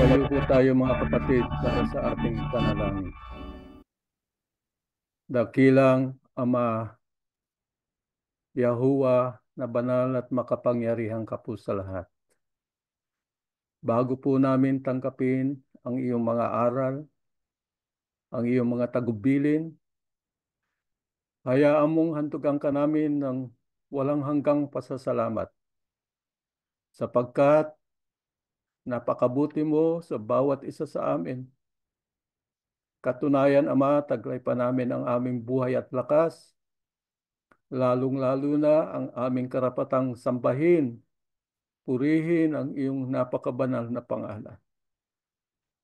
Tumayo po tayo mga kapatid para sa ating panalangin. Dakilang Ama Yahuwa na banal at makapangyarihang ka po sa lahat. Bago po namin tangkapin ang iyong mga aral, ang iyong mga tagubilin, hayaan mong hantugan ka namin ng walang hanggang pasasalamat sapagkat napakabuti mo sa bawat isa sa amin. Katunayan, Ama, taglay pa namin ang aming buhay at lakas, lalong-lalo na ang aming karapatang sambahin, purihin ang iyong napakabanal na pangalan.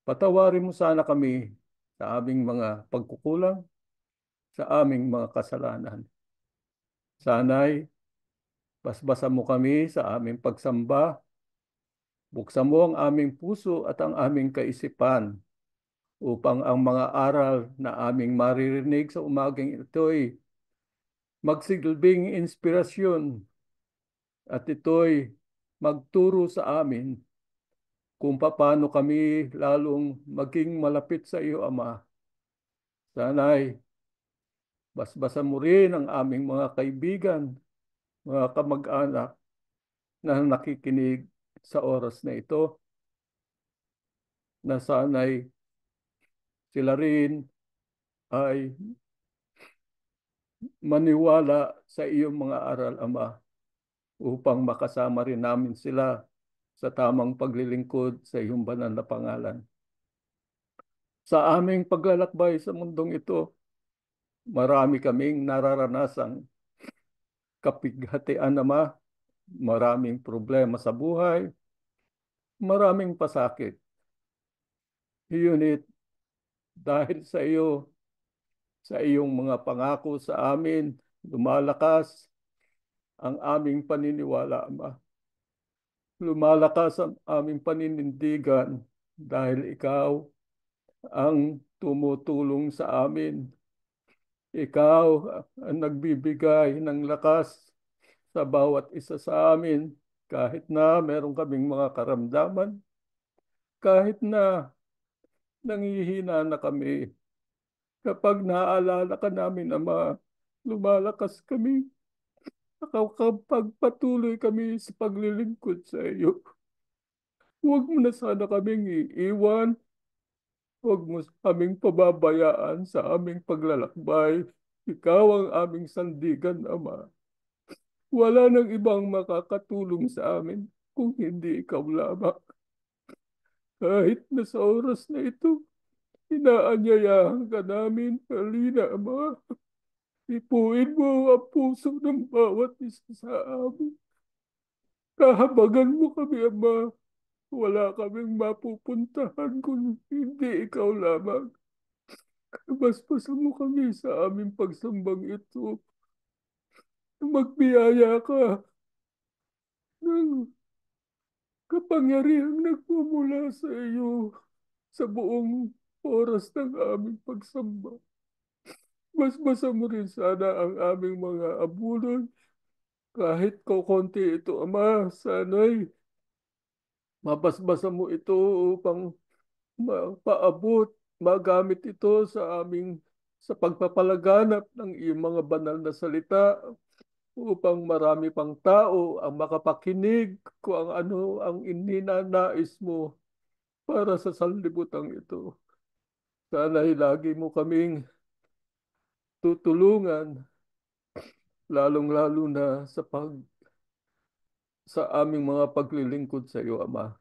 Patawarin mo sana kami sa aming mga pagkukulang, sa aming mga kasalanan. Sana'y basbasan mo kami sa aming pagsamba, buksan mo ang aming puso at ang aming kaisipan upang ang mga aral na aming maririnig sa umagang ito'y magsilbing inspirasyon at ito'y magturo sa amin kung paano kami lalong maging malapit sa iyo, Ama. Sana'y basbasan mo rin ang aming mga kaibigan, mga kamag-anak na nakikinig sa oras na ito, na sana'y sila rin ay maniwala sa iyong mga aral, Ama, upang makasama rin namin sila sa tamang paglilingkod sa iyong banal na pangalan. Sa aming paglalakbay sa mundong ito, marami kaming nararanasang kapighatian, Ama, maraming problema sa buhay, maraming pasakit. Ngunit dahil sa iyo, sa iyong mga pangako sa amin, lumalakas ang aming paniniwala, Ama. Lumalakas ang aming paninindigan dahil ikaw ang tumutulong sa amin. Ikaw ang nagbibigay ng lakas sa bawat isa sa amin kahit na meron kaming mga karamdaman, kahit na nangihina na kami. Kapag naaalala ka namin, Ama, lumalakas kami. Kapag patuloy kami sa paglilingkod sa iyo, huwag mo na sana kaming iiwan. Huwag mo kaming pababayaan sa aming paglalakbay. Ikaw ang aming sandigan, Ama. Wala nang ibang makakatulong sa amin kung hindi ikaw lamang. Kahit na sa oras na ito, inaanyayahan ka namin, halina, Ama. Ipuin mo ang puso ng bawat isa sa amin. Kahabagan mo kami, Ama. Wala kaming mapupuntahan kung hindi ikaw lamang. Basbasan mo kami sa aming pagsambang ito. Magbiyaya ka ng kapangyarihang nagmumula sa iyo sa buong oras ng aming pagsamba. Basbasan mo rin sana ang aming mga abulon. Kahit kokonti ito, Ama, sana'y mabasbasan mo ito upang mapaabot, magamit ito sa pagpapalaganap ng iyong mga banal na salita upang marami pang tao ang makapakinig kung ang ano ang ininanais mo para sa sanlibutan ito. Sana'y lagi mo kaming tutulungan, lalong-lalo na sa aming mga paglilingkod sa iyo, Ama.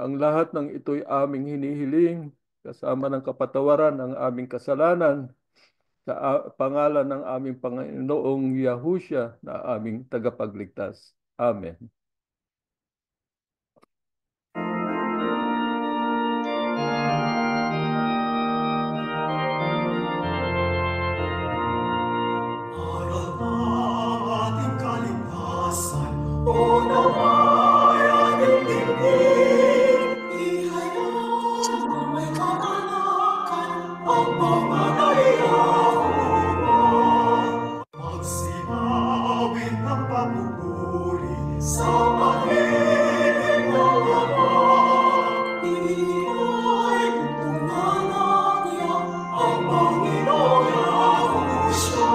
Ang lahat ng ito'y aming hinihiling, kasama ng kapatawaran ng aming kasalanan, sa pangalan ng aming Panginoong Yahushua na aming tagapagligtas. Amen. Aral ng ating kaligtasan, unawayan ang dingding. Ihayag mo may kaganakan ang pangalan ni Yahuwah. Magsinawin ng papupuri sa pag-ibig ng Ama. Iinay ang tunganan niya, ang Panginoong Yahushua.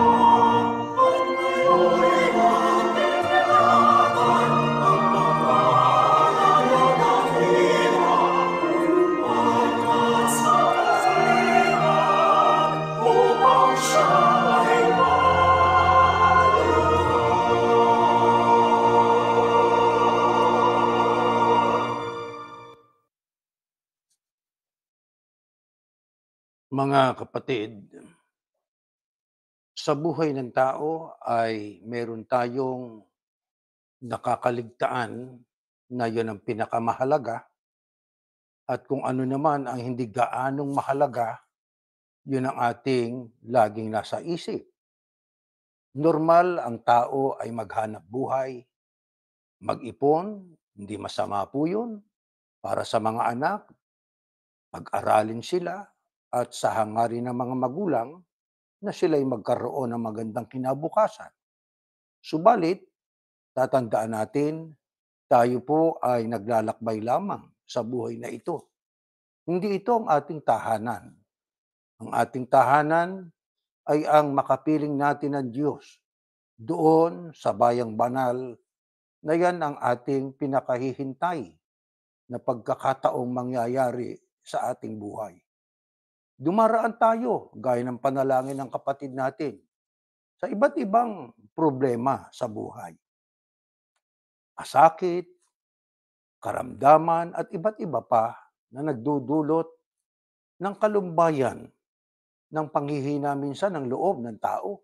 At ngayon'y ating ingatan ang pangalan niya dakila, pagkat sa kasalingan, upang siya ay Mga kapatid, sa buhay ng tao ay meron tayong nakakaligtaan na yun ang pinakamahalaga at kung ano naman ang hindi gaanong mahalaga, yun ang ating laging nasa isip. Normal ang tao ay maghanap buhay, mag-ipon, hindi masama po yun para sa mga anak, pag-aralin sila at sa hangarin ng mga magulang na sila'y magkaroon ng magandang kinabukasan. Subalit, tatandaan natin, tayo po ay naglalakbay lamang sa buhay na ito. Hindi ito ang ating tahanan. Ang ating tahanan ay ang makapiling natin ng Diyos. Doon sa bayang banal na yan ang ating pinakahihintay na pagkakataong mangyayari sa ating buhay. Dumaraan tayo, gaya ng panalangin ng kapatid natin, sa iba't ibang problema sa buhay. Masakit, karamdaman at iba't iba pa na nagdudulot ng kalumbayan, ng panghihina minsan ng loob ng tao.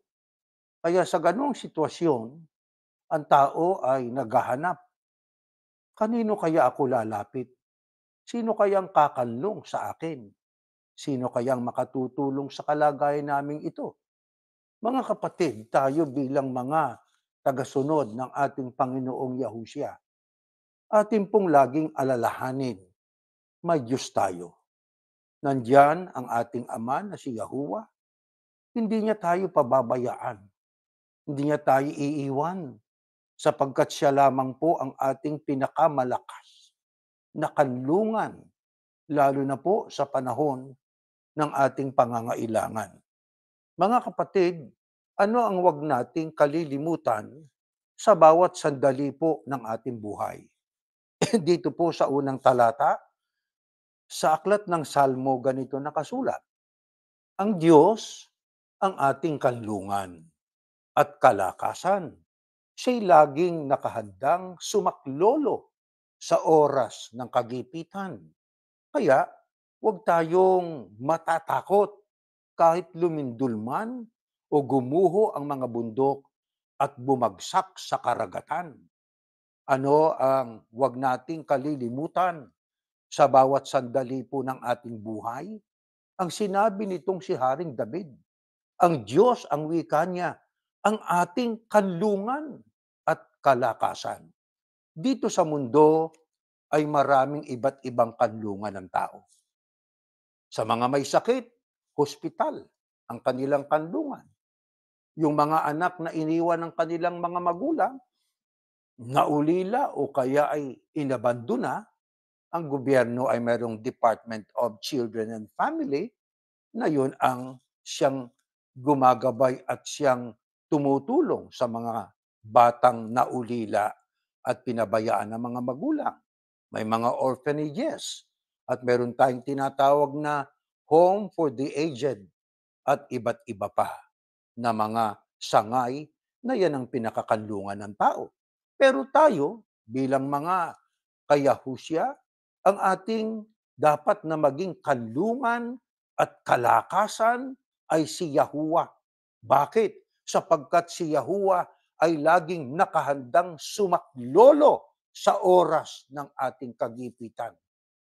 Kaya sa gano'ng sitwasyon, ang tao ay naghahanap, kanino kaya ako lalapit? Sino kayang kakanlong sa akin? Sino kayang makatutulong sa kalagayan naming ito? Mga kapatid, tayo bilang mga tagasunod ng ating Panginoong Yahushua, atin pong laging alalahanin, may Diyos tayo. Nandiyan ang ating Ama na si Yahuwah. Hindi niya tayo pababayaan. Hindi niya tayo iiwan sapagkat siya lamang po ang ating pinakamalakas na kanlungan, lalo na po sa panahon ng ating pangangailangan. Mga kapatid, ano ang wag nating kalilimutan sa bawat sandali po ng ating buhay? Dito po sa unang talata, sa aklat ng Salmo, ganito nakasulat, ang Diyos ang ating kanlungan at kalakasan. Siya'y laging nakahandang sumaklolo sa oras ng kagipitan. Kaya, huwag tayong matatakot kahit lumindol man o gumuho ang mga bundok at bumagsak sa karagatan. Ano ang huwag nating kalilimutan sa bawat sandali po ng ating buhay? Ang sinabi nitong si Haring David, ang Diyos ang wika niya, ang ating kanlungan at kalakasan. Dito sa mundo ay maraming iba't ibang kanlungan ng tao. Sa mga may sakit, hospital ang kanilang kanlungan. Yung mga anak na iniwan ng kanilang mga magulang, naulila o kaya ay inabandona, ang gobyerno ay mayroong Department of Children and Family na yun ang siyang gumagabay at siyang tumutulong sa mga batang naulila at pinabayaan ng mga magulang. May mga orphanages at meron tayong tinatawag na home for the aged at iba't iba pa na mga sangay na yan ang pinakakanlungan ng tao. Pero tayo, bilang mga kayahusya, ang ating dapat na maging kanlungan at kalakasan ay si Yahuwah. Bakit? Sapagkat si Yahuwah ay laging nakahandang sumaklolo sa oras ng ating kagipitan.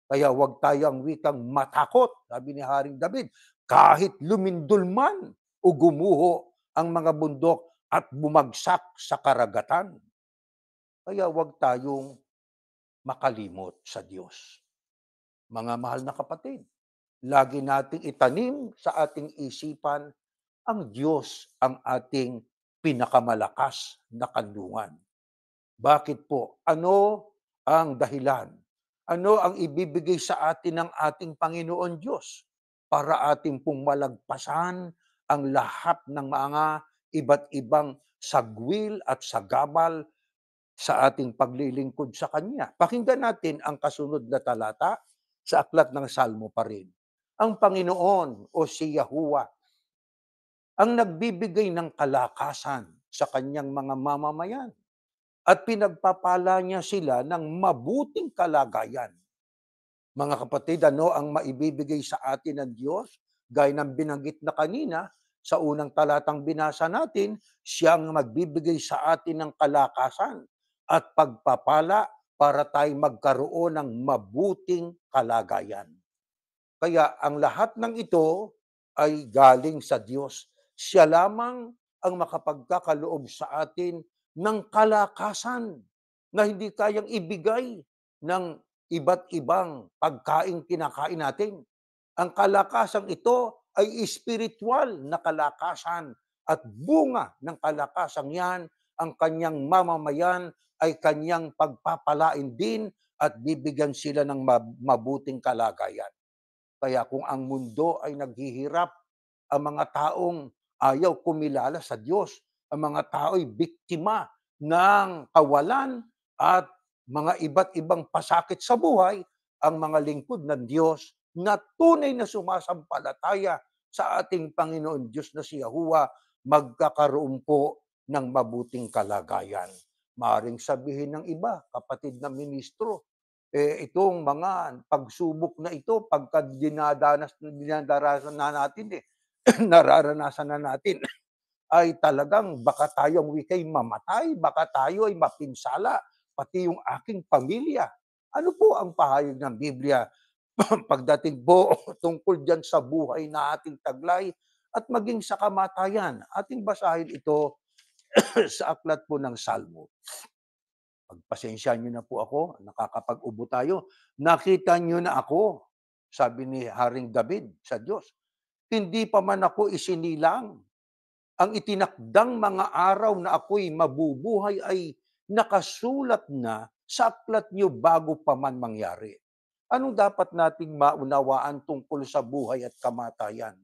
Kaya huwag tayong wikang matakot, sabi ni Haring David, kahit lumindol man o gumuho ang mga bundok at bumagsak sa karagatan. Kaya huwag tayong makalimot sa Diyos. Mga mahal na kapatid, lagi nating itanim sa ating isipan, ang Diyos ang ating pinakamalakas na kanlungan. Bakit po? Ano ang dahilan? Ano ang ibibigay sa atin ng ating Panginoon Diyos para ating pong malagpasan ang lahat ng mga iba't ibang sagwil at sagabal sa ating paglilingkod sa Kanya? Pakinggan natin ang kasunod na talata sa aklat ng Salmo pa rin. Ang Panginoon o si Yahuwah ang nagbibigay ng kalakasan sa Kanyang mga mamamayan at pinagpapala niya sila ng mabuting kalagayan. Mga kapatid, ano ang maibibigay sa atin ng Diyos? Gaya ng binanggit na kanina, sa unang talatang binasa natin, siya ang magbibigay sa atin ng kalakasan at pagpapala para tayo magkaroon ng mabuting kalagayan. Kaya ang lahat ng ito ay galing sa Diyos. Siya lamang ang makapagkakaloob sa atin ng kalakasan na hindi kayang ibigay ng iba't ibang pagkain kinakain natin. Ang kalakasang ito ay espiritual na kalakasan at bunga ng kalakasang yan, ang kanyang mamamayan ay kanyang pagpapalain din at bibigyan sila ng mabuting kalagayan. Kaya kung ang mundo ay naghihirap, ang mga taong ayaw kumilala sa Diyos, ang mga tao ay biktima ng kawalan at mga iba't ibang pasakit sa buhay, ang mga lingkod ng Diyos na tunay na sumasampalataya sa ating Panginoon Diyos na si Yahuwah, magkakaroon po ng mabuting kalagayan. Maaring sabihin ng iba, kapatid na ministro, Itong mga pagsubok na ito pagka dinadarasan na natin, nararanasan na natin, ay talagang baka tayo ang wika'y mamatay, baka tayo ay mapinsala, pati yung aking pamilya. Ano po ang pahayag ng Biblia pagdating po tungkol diyan sa buhay na ating taglay at maging sa kamatayan? Ating basahin ito sa aklat po ng Salmo. Pagpasensyahan niyo na po ako, nakakapag-ubo tayo. Nakita niyo na ako, sabi ni Haring David sa Diyos. Hindi pa man ako isinilang, ang itinakdang mga araw na ako'y mabubuhay ay nakasulat na sa aklat niyo bago pa man mangyari. Anong dapat nating maunawaan tungkol sa buhay at kamatayan?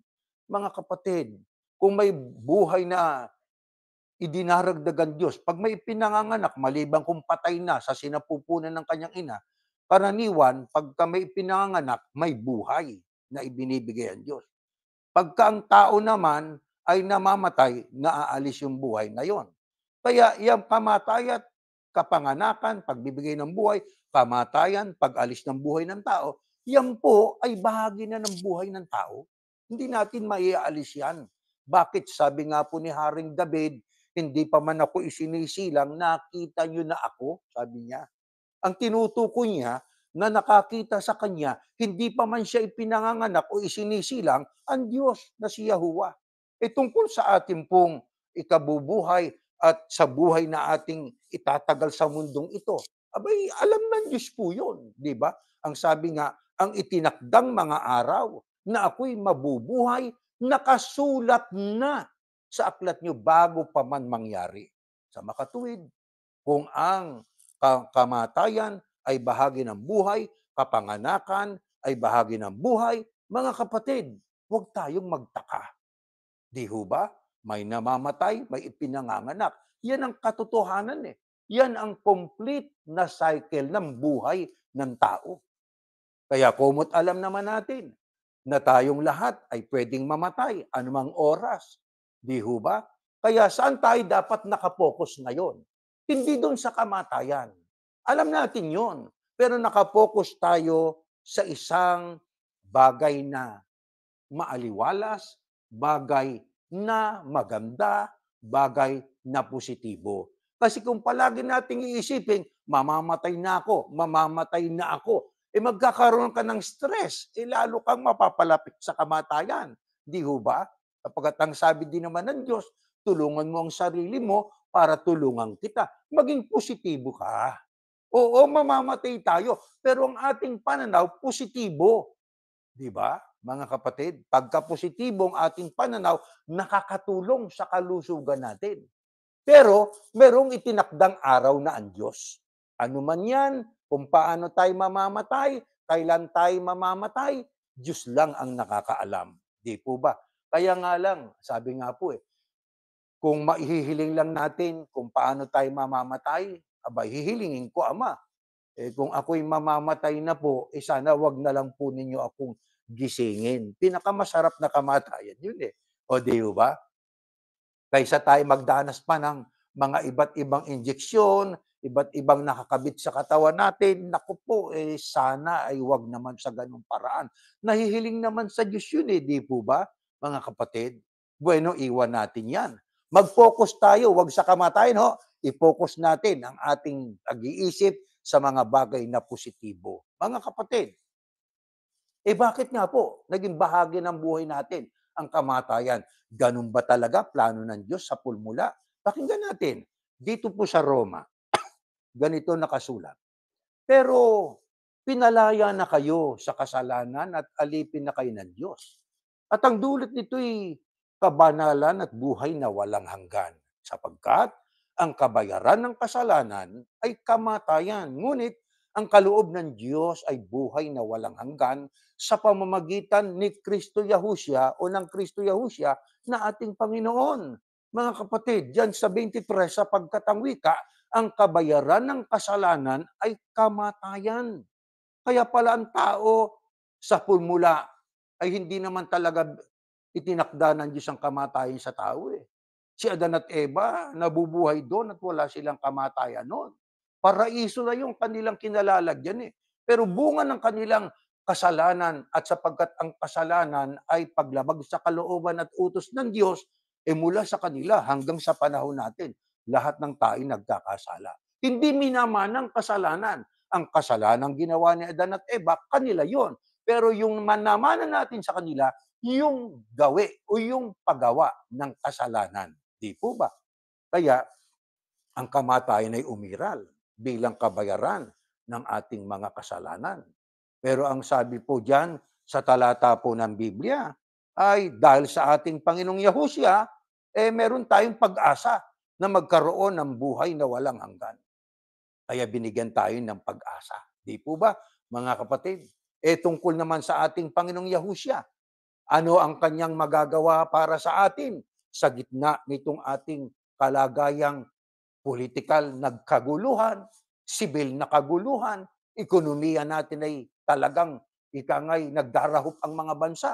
Mga kapatid, kung may buhay na idinaragdagan Diyos, 'pag may pinanganganak maliban kung patay na sa sinapupunan ng kanyang ina, karaniwan pagka may pinanganganak, may buhay na ibinibigay ang Diyos. Pagka ang tao naman ay namamatay, naaalis yung buhay na yon. Kaya yang kamatayan, kapanganakan, pagbibigay ng buhay, kamatayan, pag-alis ng buhay ng tao, yan po ay bahagi na ng buhay ng tao. Hindi natin maiaalis yan. Bakit? Sabi nga po ni Haring David, hindi pa man ako isinisilang, nakita niyo na ako, sabi niya. Ang tinutukoy niya na nakakita sa kanya, hindi pa man siya ipinanganganak o isinisilang, ang Diyos na si Yahuwah. Tungkol sa ating pong ikabubuhay at sa buhay na ating itatagal sa mundong ito, abay, alam ng Diyos po yun, di ba? Ang sabi nga, ang itinakdang mga araw na ako'y mabubuhay, nakasulat na sa aklat niyo bago pa man mangyari. Sa makatuwid, kung ang kamatayan ay bahagi ng buhay, kapanganakan ay bahagi ng buhay, mga kapatid, huwag tayong magtaka. Di ho ba? May namamatay, may ipinanganganak. Yan ang katotohanan eh. Yan ang complete na cycle ng buhay ng tao. Kaya kumot alam naman natin na tayong lahat ay pwedeng mamatay anumang oras. Di ho ba? Kaya saan tayo dapat nakapokus ngayon? Hindi doon sa kamatayan. Alam natin yon. Pero nakapokus tayo sa isang bagay na maaliwalas, bagay na maganda, bagay na positibo. Kasi kung palagi nating iisipin, mamamatay na ako, mamamatay na ako, magkakaroon ka ng stress, lalo kang mapapalapit sa kamatayan. Di ho ba? Kapag ang sabi din naman ng Diyos, tulungan mo ang sarili mo para tulungan kita. Maging positibo ka. Oo, mamamatay tayo, pero ang ating pananaw, positibo. Di ba, mga kapatid? Pagka positibo ang ating pananaw, nakakatulong sa kalusugan natin. Pero merong itinakdang araw na ang Diyos. Ano man yan, kung paano tayo mamamatay, kailan tayo mamamatay, Diyos lang ang nakakaalam. Di po ba? Kaya nga lang, sabi nga po kung maihihiling lang natin kung paano tayo mamamatay, aba, hihilingin ko, Ama. Kung ako'y mamamatay na po, sana wag na lang po ninyo akong gisingin. Pinakamasarap na kamatayan yun O di ba? Kaysa tayo magdanas pa ng mga iba't ibang injeksyon, iba't ibang nakakabit sa katawan natin, naku po, sana ay wag naman sa ganung paraan. Nahihiling naman sa Diyos yun di po ba, mga kapatid? Bueno, iwan natin yan. Mag-focus tayo, wag sa kamatayan I-focus natin ang ating pag-iisip sa mga bagay na positibo. Mga kapatid, bakit nga po naging bahagi ng buhay natin ang kamatayan? Ganun ba talaga plano ng Diyos sa pulmula? Pakinggan natin. Dito po sa Roma, ganito nakasulat. Pero pinalaya na kayo sa kasalanan at alipin na kayo ng Diyos. At ang dulot nito'y kabanalan at buhay na walang hanggan. Sapagkat ang kabayaran ng kasalanan ay kamatayan. Ngunit ang kaloob ng Diyos ay buhay na walang hanggan sa pamamagitan ni Kristo Yahushua o ng Kristo Yahushua na ating Panginoon. Mga kapatid, diyan sa 23 sapagkat ang wika, ang kabayaran ng kasalanan ay kamatayan. Kaya pala ang tao sa pulmula ay hindi naman talaga itinakda ng Diyos ang kamatayan sa tao Si Adan at Eva, nabubuhay doon at wala silang kamatayan noon. Paraiso na yung kanilang kinalalagyan Pero bunga ng kanilang kasalanan at sapagkat ang kasalanan ay paglabag sa kalooban at utos ng Diyos, mula sa kanila hanggang sa panahon natin, lahat ng tayo nagkakasala. Hindi minamanang kasalanan. Ang kasalanang ginawa ni Adan at Eva, kanila yon. Pero yung manamanan natin sa kanila, yung gawi o yung paggawa ng kasalanan. Di po ba? Kaya ang kamatayan ay umiral bilang kabayaran ng ating mga kasalanan. Pero ang sabi po diyan sa talata po ng Biblia ay dahil sa ating Panginoong Yahushua, meron tayong pag-asa na magkaroon ng buhay na walang hanggan. Kaya binigyan tayo ng pag-asa. Di po ba, mga kapatid? Tungkol naman sa ating Panginoong Yahushua, ano ang kanyang magagawa para sa atin sa gitna nitong ating kalagayang politikal nagkaguluhan, sibil na kaguluhan, ekonomiya natin ay talagang ikangay nagdarahop ang mga bansa.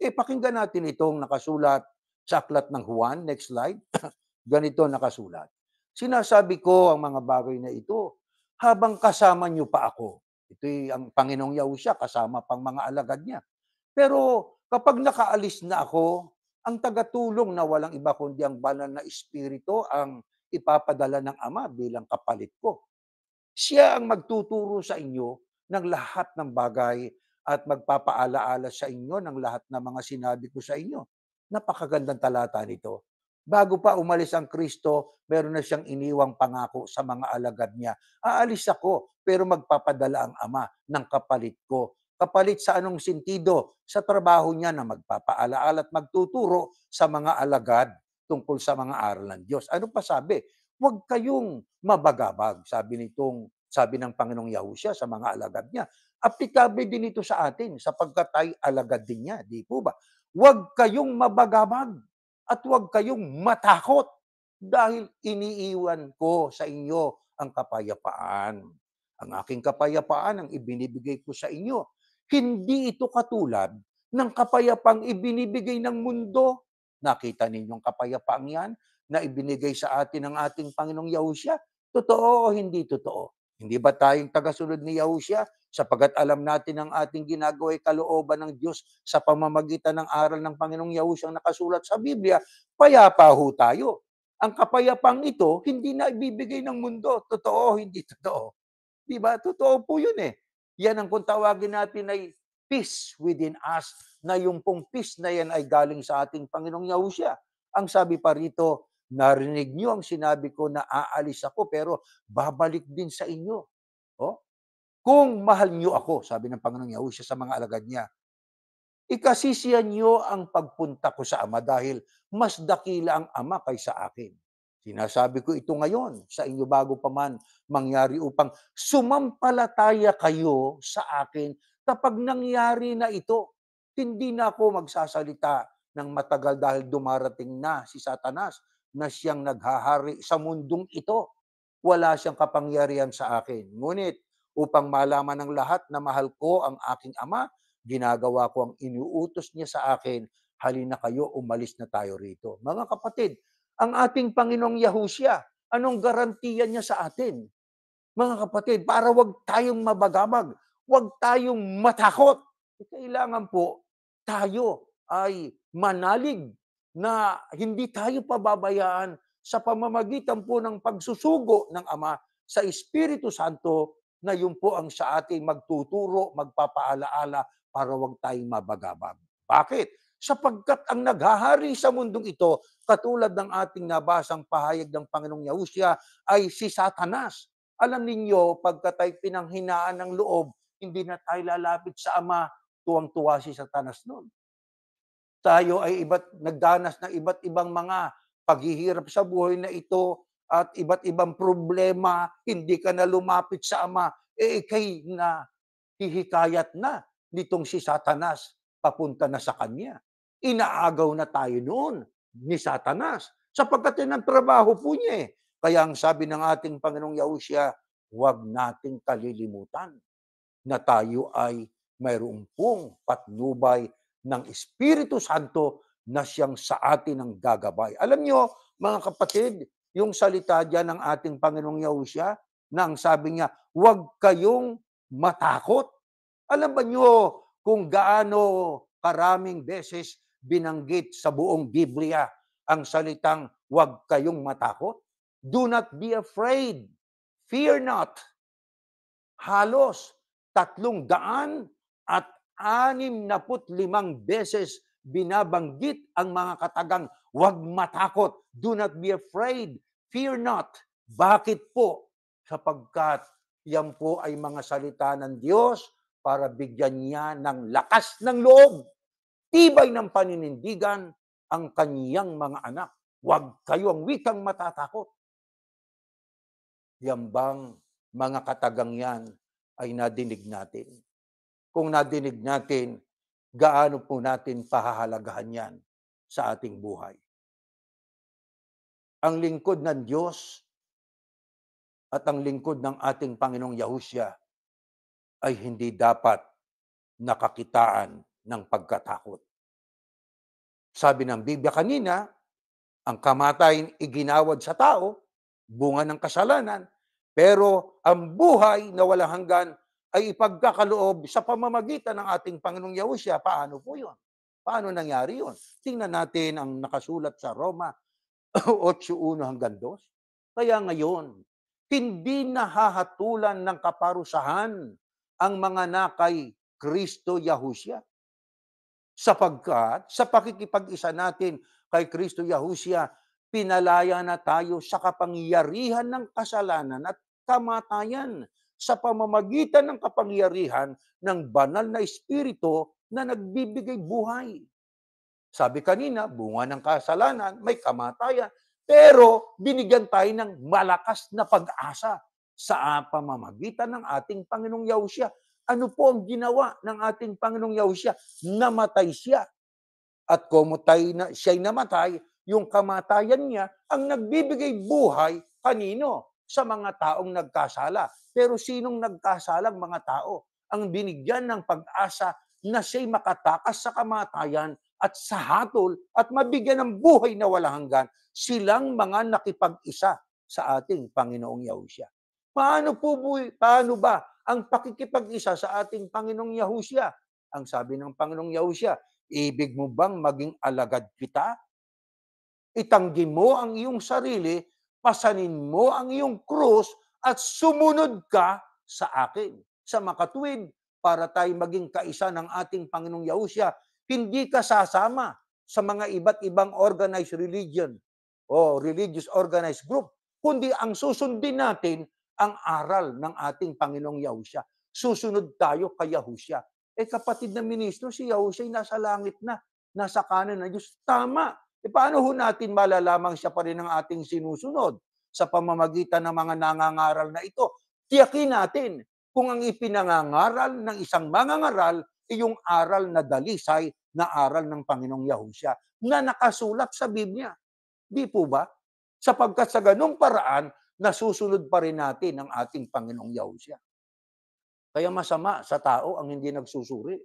Pakinggan natin itong nakasulat sa aklat ng Juan, next slide. Ganito nakasulat. Sinasabi ko ang mga bagay na ito habang kasama niyo pa ako. Ito'y ang Panginoong Yahushua kasama pang mga alagad niya. Pero kapag nakaalis na ako, ang tagatulong na walang iba kundi ang banal na Espiritu ang ipapadala ng Ama bilang kapalit ko. Siya ang magtuturo sa inyo ng lahat ng bagay at magpapaalaala sa inyo ng lahat ng mga sinabi ko sa inyo. Napakagandang talata nito. Bago pa umalis ang Kristo, meron na siyang iniwang pangako sa mga alagad niya. Aalis ako, pero magpapadala ang Ama ng kapalit ko. Kapalit sa anong sentido? Sa trabaho niya na magpapaalaala at magtuturo sa mga alagad tungkol sa mga aral ng Diyos. Ano pa sabi? Huwag kayong mabagabag, sabi ng Panginoong Yahushua sa mga alagad niya. Aplikable din ito sa atin sapagkat tayo alagad din niya, di po ba? Huwag kayong mabagabag at huwag kayong matakot dahil iniiwan ko sa inyo ang kapayapaan. Ang aking kapayapaan ang ibinibigay ko sa inyo. Hindi ito katulad ng kapayapang ibinibigay ng mundo. Nakita ninyong kapayapaang yan na ibinigay sa atin ng ating Panginoong Yahushua? Totoo o hindi totoo? Hindi ba tayong tagasunod ni Yahushua? Sapagat alam natin ang ating ginagawa ay kalooban ng Diyos sa pamamagitan ng aral ng Panginoong Yahushua ang nakasulat sa Biblia, payapa ho tayo. Ang kapayapang ito, hindi na ibibigay ng mundo. Totoo o hindi totoo? Di ba? Totoo po yun eh. Yan ang kung tawagin natin ay peace within us, na yung pong peace na yan ay galing sa ating Panginoong Yahushua. Ang sabi pa rito, narinig niyo ang sinabi ko na aalis ako pero babalik din sa inyo. Oh? Kung mahal niyo ako, sabi ng Panginoong Yahushua sa mga alagad niya, ikasisiyan niyo ang pagpunta ko sa Ama dahil mas dakila ang Ama kaysa akin. Sinasabi ko ito ngayon sa inyo bago pa man mangyari upang sumampalataya kayo sa akin kapag nangyari na ito. Hindi na ako magsasalita ng matagal dahil dumarating na si Satanas na siyang naghahari sa mundong ito. Wala siyang kapangyarihan sa akin. Ngunit upang malaman ng lahat na mahal ko ang aking Ama, ginagawa ko ang inuutos niya sa akin, halina kayo, umalis na tayo rito. Mga kapatid, ang ating Panginoong Yahushua, anong garantiya niya sa atin? Mga kapatid, para wag tayong mabagabag, wag tayong matakot. Kailangan po tayo ay manalig na hindi tayo pababayaan sa pamamagitan po ng pagsusugo ng Ama sa Espiritu Santo na yun po ang sa ating magtuturo, magpapaalaala para wag tayong mabagabag. Bakit? Sapagkat ang naghahari sa mundong ito, katulad ng ating nabasang pahayag ng Panginoong Yahushua, ay si Satanas. Alam ninyo, pagka tayo pinanghinaan ng loob, hindi na tayo lalapit sa Ama, tuwang-tuwa si Satanas noon. Tayo ay nagdanas ng iba't ibang mga paghihirap sa buhay na ito at iba't ibang problema, hindi ka na lumapit sa Ama, ikay na hihikayat na nitong si Satanas papunta na sa kanya. Inaagaw na tayo noon ni Satanas sapagkat yan ang trabaho po niya eh. Kaya ang sabi ng ating Panginoong Yahushua, huwag nating kalilimutan na tayo ay mayroong pong patnubay ng Espiritu Santo na siyang sa atin ang gagabay. Alam nyo, mga kapatid, yung salita dyan ng ating Panginoong Yahushua, na ang sabi niya, huwag kayong matakot. Alam ba niyo kung gaano karaming beses binanggit sa buong Biblia ang salitang huwag kayong matakot? Do not be afraid. Fear not. Halos 365 beses binabanggit ang mga katagang huwag matakot. Do not be afraid. Fear not. Bakit po? Sapagkat yan po ay mga salita ng Diyos para bigyan niya ng lakas ng loob, tibay ng paninindigan ang kaniyang mga anak. Huwag kayo ang wikang matatakot. Yan bang mga katagang yan ay nadinig natin? Kung nadinig natin, gaano po natin pahahalagahan yan sa ating buhay? Ang lingkod ng Diyos at ang lingkod ng ating Panginoong Yahushua ay hindi dapat nakakitaan ng pagkatakot. Sabi ng Biblia kanina, ang kamatayan iginawad sa tao, bunga ng kasalanan, pero ang buhay na walang hanggan ay ipagkakaloob sa pamamagitan ng ating Panginoong Yahushua. Paano po yun? Paano nangyari yun? Tingnan natin ang nakasulat sa Roma 8:1-2. Kaya ngayon, hindi nahahatulan ng kaparusahan ang mga nakay Kristo Yahushua. Sapagkat sa pakikipag-isa natin kay Kristo Yahushua, pinalaya na tayo sa kapangyarihan ng kasalanan at kamatayan sa pamamagitan ng kapangyarihan ng banal na Espiritu na nagbibigay buhay. Sabi kanina, bunga ng kasalanan, may kamatayan. Pero binigyan tayo ng malakas na pag-asa sa pamamagitan ng ating Panginoong Yahushua. Ano po ang ginawa ng ating Panginoong Yahushua? Namatay siya. At siya'y namatay, yung kamatayan niya ang nagbibigay buhay kanino? Sa mga taong nagkasala. Pero sinong nagkasalang mga tao? Ang binigyan ng pag-asa na siya'y makatakas sa kamatayan at sa hatol at mabigyan ng buhay na walang hanggan, silang mga nakipag-isa sa ating Panginoong Yahushua. Paano ba ang pakikipag-isa sa ating Panginoong Yahushua? Ang sabi ng Panginoong Yahushua, ibig mo bang maging alagad kita? Itanggi mo ang iyong sarili, pasanin mo ang iyong krus, at sumunod ka sa akin. Sa makatuwid, para tayo maging kaisa ng ating Panginoong Yahushua, hindi ka sasama sa mga iba't ibang organized religion o religious organized group, kundi ang susundin natin ang aral ng ating Panginoong Yahushua. Susunod tayo kay Yahushua. Kapatid na ministro, si Yahushua ay nasa langit na, nasa kanan ng Diyos. Tama. Paano ho natin malalamang siya pa rin ang ating sinusunod? Sa pamamagitan ng mga nangangaral na ito, tiyakin natin kung ang ipinangangaral ng isang mangangaral ay yung aral na dalisay na aral ng Panginoong Yahushua na nakasulat sa Biblia. Di po ba? Sapagkat sa ganung paraan, nasusunod pa rin natin ang ating Panginoong Yahushua. Kaya masama sa tao ang hindi nagsusuri.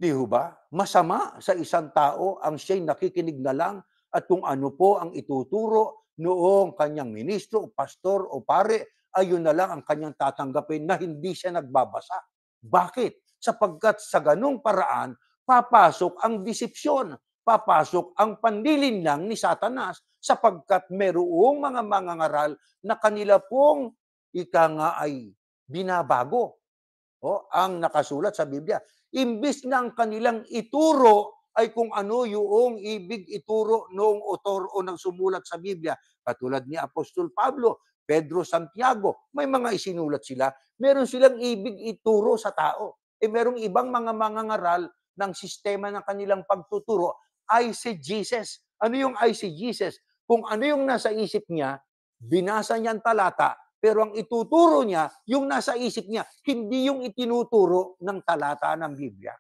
Di ho ba? Masama sa isang tao ang siya'y nakikinig na lang at kung ano po ang ituturo noong kanyang ministro, pastor o pare, ayun na lang ang kanyang tatanggapin na hindi siya nagbabasa. Bakit? Sapagkat sa ganung paraan, papasok ang desipsyon, papasok ang panlilinlang ni Satanas sapagkat merong mga mangangaral na kanila pong ika nga ay binabago. Ang nakasulat sa Biblia. Imbis na ang kanilang ituro ay kung ano yung ibig ituro noong autor o ng sumulat sa Biblia. Katulad ni Apostol Pablo, Pedro, Santiago, may mga isinulat sila. Meron silang ibig ituro sa tao. Merong ibang mga mangangaral ng sistema ng kanilang pagtuturo, eisegesis. Ano yung eisegesis? Kung ano yung nasa isip niya, binasa niya ang talata, pero ang ituturo niya, yung nasa isip niya, hindi yung itinuturo ng talata ng Biblia.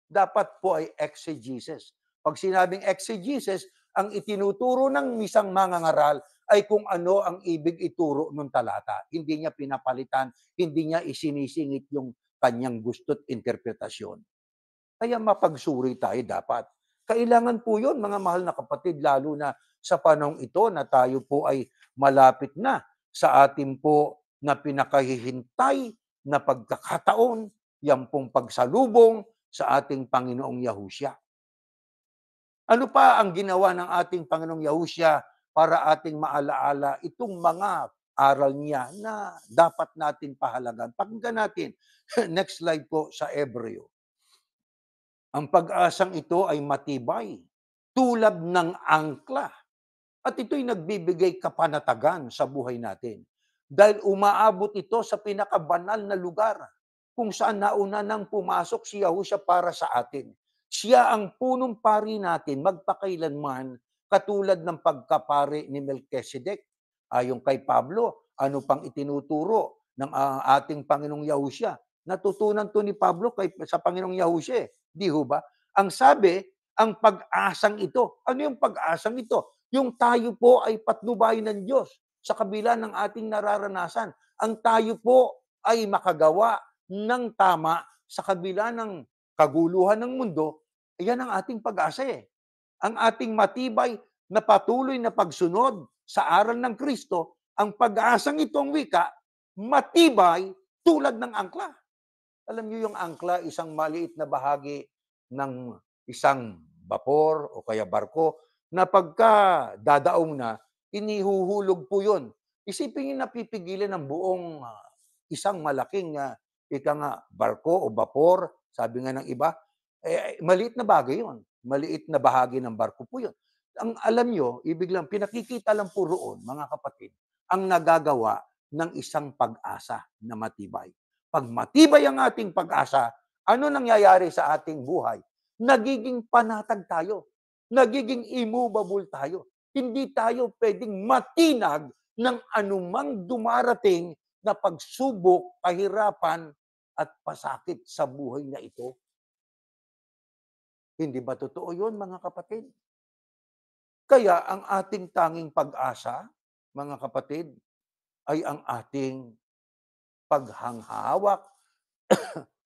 Dapat po ay exegesis. Pag sinabing exegesis, ang itinuturo ng isang mangangaral ay kung ano ang ibig ituro ng talata. Hindi niya pinapalitan, hindi niya isinisingit yung kanyang gusto't interpretasyon. Kaya mapagsuri tayo dapat. Kailangan po yun, mga mahal na kapatid, lalo na sa panahong ito na tayo po ay malapit na sa ating po na pinakahihintay na pagkakataon, yan pong pagsalubong sa ating Panginoong Yahushua. Ano pa ang ginawa ng ating Panginoong Yahushua para ating maalaala itong mga aral niya na dapat natin pahalagan? Pakinggan natin. Next slide po sa Hebreo. Ang pag-asang ito ay matibay, tulad ng angkla. At ito'y nagbibigay kapanatagan sa buhay natin. Dahil umaabot ito sa pinakabanal na lugar kung saan nauna nang pumasok si Yahushua para sa atin. Siya ang punong pari natin magpakailanman katulad ng pagkapari ni Melchizedek. Ayon kay Pablo, ano pang itinuturo ng ating Panginoong Yahushua? Natutunan to ni Pablo sa Panginoong Yahushua. Di ho ba? Ang sabi, ang pag-asang ito. Ano yung pag-asang ito? Yung tayo po ay patnubay ng Diyos sa kabila ng ating nararanasan. Ang tayo po ay makagawa ng tama sa kabila ng kaguluhan ng mundo. Yan ang ating pag-asa eh. Ang ating matibay na patuloy na pagsunod sa aral ng Kristo, ang pag-asang itong wika, matibay tulad ng angkla. Alam niyo yung angkla, isang maliit na bahagi ng isang bapor o kaya barko na pagka dadaong na, inihuhulog po yun. Isipin niyo napipigilan ng buong isang malaking ika nga, barko o bapor, sabi nga ng iba, maliit na bagay yun. Maliit na bahagi ng barko po yun. Ang alam nyo, ibig lang, pinakikita lang po roon, mga kapatid, ang nagagawa ng isang pag-asa na matibay. Pag matibay ang ating pag-asa, ano nangyayari sa ating buhay? Nagiging panatag tayo. Nagiging immovable tayo. Hindi tayo pwedeng matinag ng anumang dumarating na pagsubok, kahirapan, at pasakit sa buhay na ito. Hindi ba totoo yun, mga kapatid? Kaya ang ating tanging pag-asa, mga kapatid, ay ang ating paghangahawak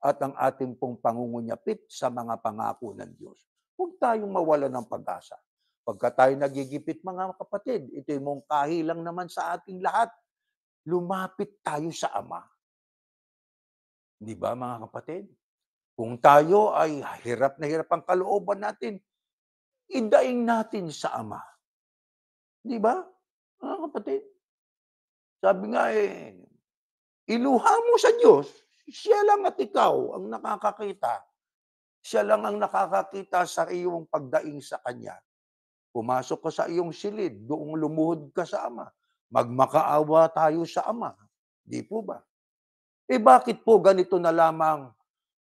at ang ating pong pangungunyapit sa mga pangako ng Diyos. Huwag tayong mawala ng pag-asa. Pagka tayo nagigipit, mga kapatid, ito'y mungkahi lang naman sa ating lahat. Lumapit tayo sa Ama. Di ba, mga kapatid? Kung tayo ay hirap na hirap ang kalooban natin, idaing natin sa Ama. Di ba, mga kapatid? Sabi nga iluha mo sa Diyos, siya lang at ikaw ang nakakakita. Siya lang ang nakakakita sa iyong pagdaing sa Kanya. Pumasok ka sa iyong silid, doong lumuhod ka sa Ama. Magmakaawa tayo sa Ama. Di po ba? Bakit po ganito na lamang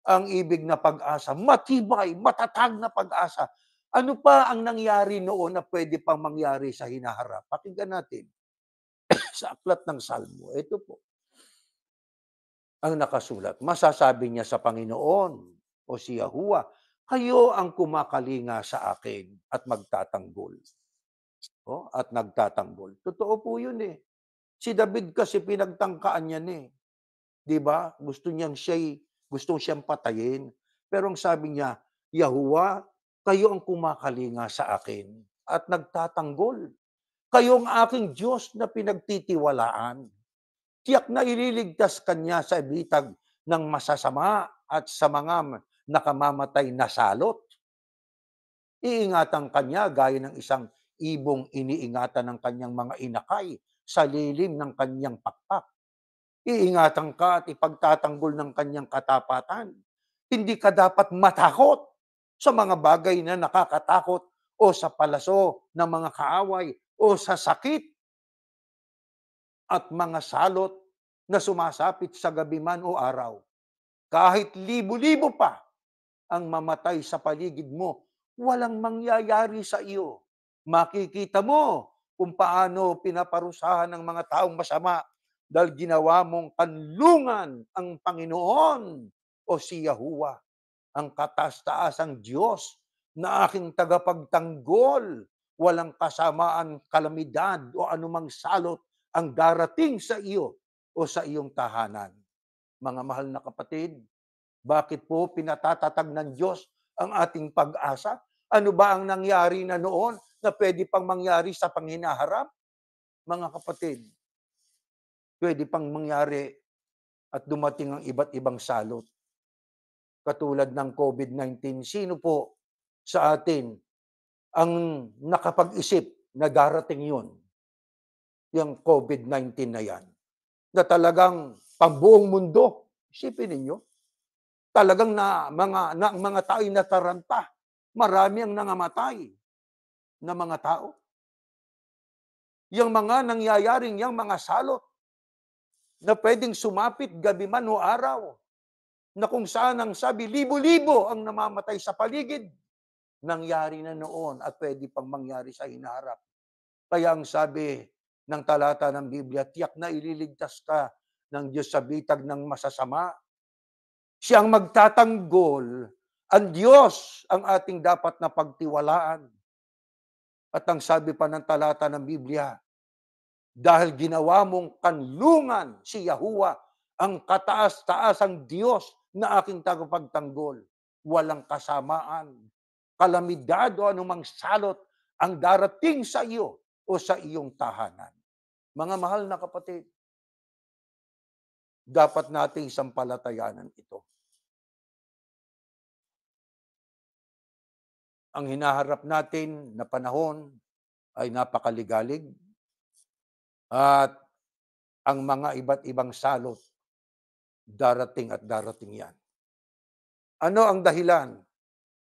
ang ibig na pag-asa? Matibay, matatag na pag-asa. Ano pa ang nangyari noon na pwede pang mangyari sa hinaharap? Pakinggan natin sa aklat ng Salmo. Ito po ang nakasulat. Masasabi niya sa Panginoon o si Yahuwah, kayo ang kumakalinga sa akin at magtatanggol. At nagtatanggol. Totoo po yun eh. Si David kasi pinagtangkaan niya eh. 'Di ba? Gusto siyang patayin. Pero ang sabi niya, Yahuwah, kayo ang kumakalinga sa akin at nagtatanggol. Kayo ang aking Diyos na pinagtitiwalaan. Tiyak na ililigtas kanya sa bitag ng masasama at sa mga nakamamatay na salot. Iingatan kanya gaya ng isang ibong iniingatan ng kanyang mga inakay sa lilim ng kanyang pakpak. Iingatan ka at ipagtatanggol ng kanyang katapatan. Hindi ka dapat matakot sa mga bagay na nakakatakot o sa palaso ng mga kaaway o sa sakit at mga salot na sumasapit sa gabi man o araw. Kahit libo-libo pa ang mamatay sa paligid mo, walang mangyayari sa iyo. Makikita mo kung paano pinaparusahan ng mga taong masama dahil ginawa mong kanlungan ang Panginoon o si Yahuwah, ang kataas-taasang Diyos na aking tagapagtanggol. Walang kasamaan, kalamidad o anumang salot ang darating sa iyo o sa iyong tahanan. Mga mahal na kapatid, bakit po pinatatatag ng Diyos ang ating pag-asa? Ano ba ang nangyari na noon na pwede pang mangyari sa panghinaharap? Mga kapatid, Pwede pang mangyari at dumating ang iba't ibang salot. Katulad ng COVID-19, sino po sa atin ang nakapag-isip na darating yun, yung COVID-19 na yan, na talagang pambuong mundo? Isipin ninyo, talagang ang mga tao'y nataranta. Marami ang nangamatay na mga tao. Yung mga nangyayaring, yung mga salot na pwedeng sumapit gabi man o araw, na kung saan ang sabi, libo-libo ang namamatay sa paligid. Nangyari na noon at pwede pang mangyari sa hinaharap. Kaya ang sabi ng talata ng Biblia, tiyak na ililigtas ka ng Diyos sa bitag ng masasama. Siyang magtatanggol. Ang Diyos ang ating dapat na pagtiwalaan. At ang sabi pa ng talata ng Biblia, dahil ginawa mong kanlungan si Yahuwah, ang kataas-taasang Diyos na aking tagapagtanggol. Walang kasamaan, kalamidad o anumang salot ang darating sa iyo o sa iyong tahanan. Mga mahal na kapatid, dapat nating sampalatayanan ito. Ang hinaharap natin na panahon ay napakaligalig at ang mga iba't ibang salot, darating at darating yan. Ano ang dahilan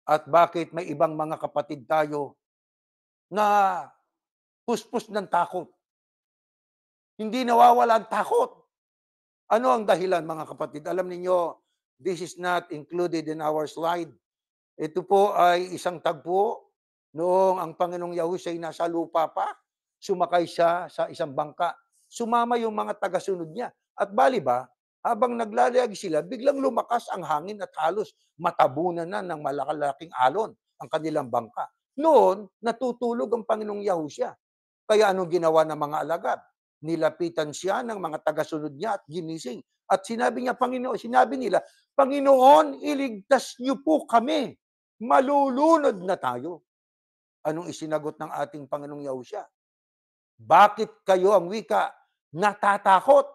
at bakit may ibang mga kapatid tayo na puspos ng takot? Hindi nawawala ang takot. Ano ang dahilan, mga kapatid? Alam niyo, this is not included in our slide. Ito po ay isang tagpo noong ang Panginoong Yahushua ay nasa lupa pa. Sumakay siya sa isang bangka. Sumama yung mga tagasunod niya. At bali ba, habang naglalayag sila, biglang lumakas ang hangin at halos matabunan na ng malalaking alon ang kanilang bangka. Noon, natutulog ang Panginoong Yahushua. Kaya anong ginawa ng mga alagad? Nilapitan siya ng mga tagasunod niya at ginising. At sinabi nila, Panginoon, iligtas niyo po kami. Malulunod na tayo. Anong isinagot ng ating Panginoong Yahushua? Bakit kayo ang wika natatakot?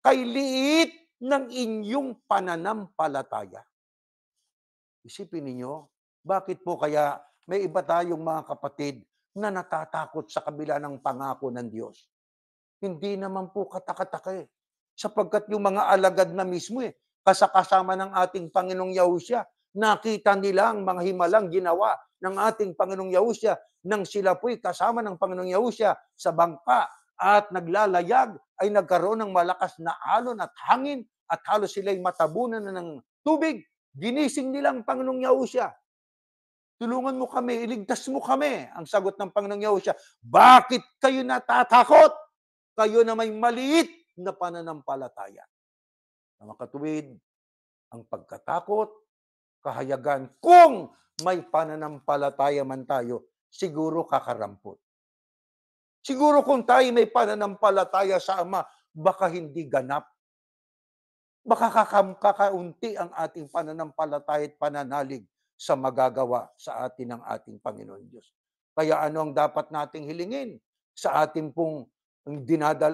Kay liit ng inyong pananampalataya. Isipin ninyo, bakit po kaya may iba tayong mga kapatid na natatakot sa kabila ng pangako ng Diyos? Hindi naman po katakataka sapagkat yung mga alagad na mismo kasama ng ating Panginoong Yahushua, nakita nila ang mga himalang ginawa ng ating Panginoong Yahushua nang sila po'y kasama ng Panginoong Yahushua sa bangka at naglalayag ay nagkaroon ng malakas na alon at hangin at halos sila'y matabunan na ng tubig. Ginising nilang Panginoong Yahushua. Tulungan mo kami, iligtas mo kami. Ang sagot ng Panginoong Yahushua, bakit kayo natatakot? Kayo na may maliit na pananampalataya. Mga katuwid, ang pagkatakot, kahayagan, kung may pananampalataya man tayo, siguro kakarampot. Siguro kung tayo may pananampalataya sa Ama, baka hindi ganap. Baka kakaunti ang ating pananampalataya at pananalig sa magagawa sa atin ng ating Panginoon Diyos. Kaya ano ang dapat nating hilingin sa ating pong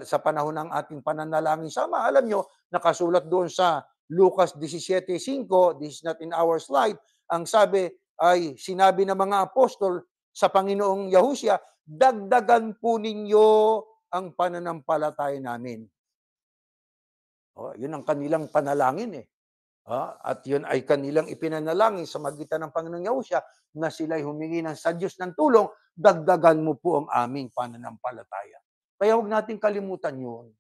sa panahon ng ating pananalangin sama? Alam nyo, nakasulat doon sa Lucas 17:5, this is not in our slide, ang sabi ay sinabi ng mga apostol sa Panginoong Yahushua, dagdagan po ninyo ang pananampalataya namin. Yun ang kanilang panalangin at yun ay kanilang ipinanalangin sa magitan ng Panginoong Yahushua na sila'y humingi sa Diyos ng tulong, dagdagan mo po ang aming pananampalataya. Kaya huwag natin kalimutan yun.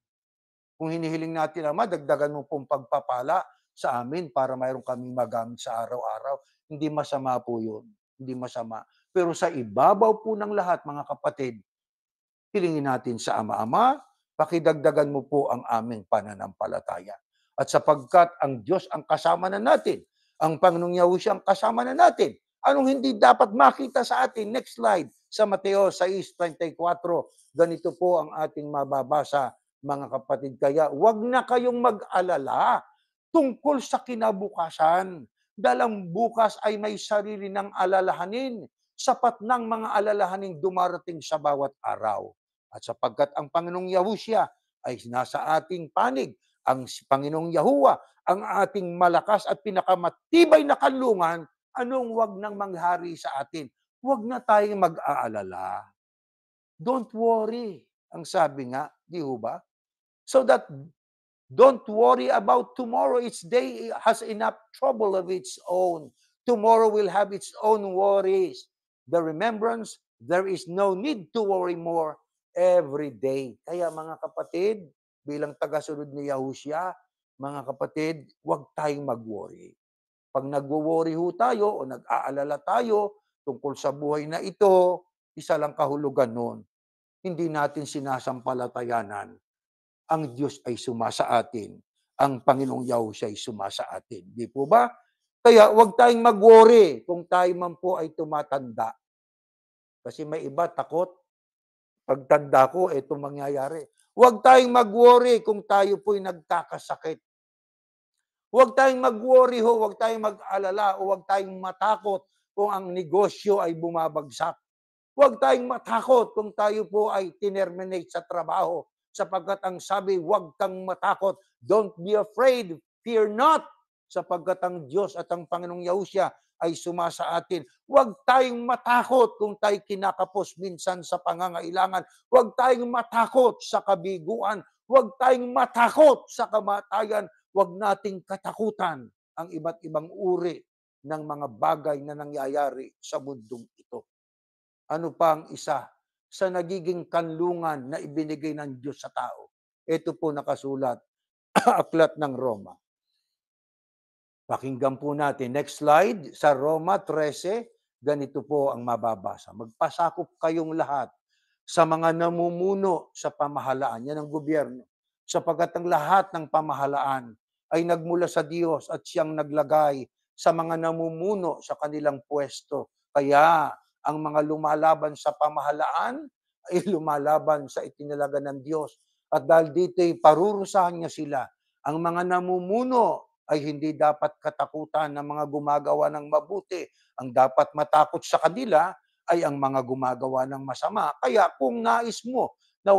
Kung hinihiling natin, Ama, dagdagan mo pong pagpapala sa amin para mayroon kaming magamit sa araw-araw. Hindi masama po yun. Hindi masama. Pero sa ibabaw po ng lahat, mga kapatid, hilingin natin sa Ama, pakidagdagan mo po ang aming pananampalataya. At sapagkat ang Diyos ang kasama na natin, ang Panginoong Yahushua ang kasama na natin, anong hindi dapat makita sa atin? Next slide, sa Mateo 6:34, ganito po ang ating mababasa, mga kapatid. Kaya huwag na kayong mag-alala tungkol sa kinabukasan. Dalang bukas ay may sarili ng alalahanin, sapat ng mga alalahaning dumarating sa bawat araw. At sapagkat ang Panginoong Yahushua ay nasa ating panig. Ang Panginoong Yahuwah, ang ating malakas at pinakamatibay na kanlungan, anong wag nang manghari sa atin? Wag na tayong mag-aalala. Don't worry, ang sabi nga, di ho ba? So that don't worry about tomorrow. Each day has enough trouble of its own. Tomorrow will have its own worries. The remembrance, there is no need to worry more every day. Kaya mga kapatid, bilang tagasunod ni Yahushua, mga kapatid, huwag tayong mag-worry. Pag nagwo-worry ho tayo o nag-aalala tayo tungkol sa buhay na ito, isa lang kahulugan nun, hindi natin sinasampalatayanan ang Diyos ay sumasa atin, ang Panginoong Yahushua ay sumasa atin. Di po ba? Kaya huwag tayong mag-worry kung tayo man po ay tumatanda. Kasi may iba takot, pagtanda ko, itong mangyayari. Huwag tayong mag-worry kung tayo po'y nagkakasakit. Huwag tayong mag-worry ho, huwag tayong mag-alala, o huwag tayong matakot kung ang negosyo ay bumabagsak. Huwag tayong matakot kung tayo po ay tinerminate sa trabaho. Sapagkat ang sabi, huwag kang matakot. Don't be afraid. Fear not. Sapagkat ang Diyos at ang Panginoong Yahushua ay sumasa atin. Huwag tayong matakot kung tayo kinakapos minsan sa pangangailangan. Huwag tayong matakot sa kabiguan. Huwag tayong matakot sa kamatayan. Huwag nating katakutan ang iba't ibang uri ng mga bagay na nangyayari sa mundong ito. Ano pa ang isa sa nagiging kanlungan na ibinigay ng Diyos sa tao? Ito po nakasulat, aklat ng Roma. Pakinggan po natin. Next slide. Sa Roma 13, ganito po ang mababasa. Magpasakop kayong lahat sa mga namumuno sa pamahalaan. Yan ang gobyerno. Sapagkat ang lahat ng pamahalaan ay nagmula sa Diyos at siyang naglagay sa mga namumuno sa kanilang pwesto. Kaya ang mga lumalaban sa pamahalaan ay lumalaban sa itinalaga ng Diyos. At dahil dito'y parurusahan niya sila. Ang mga namumuno ay hindi dapat katakutan ng mga gumagawa ng mabuti. Ang dapat matakot sa kanila ay ang mga gumagawa ng masama. Kaya kung nais mo na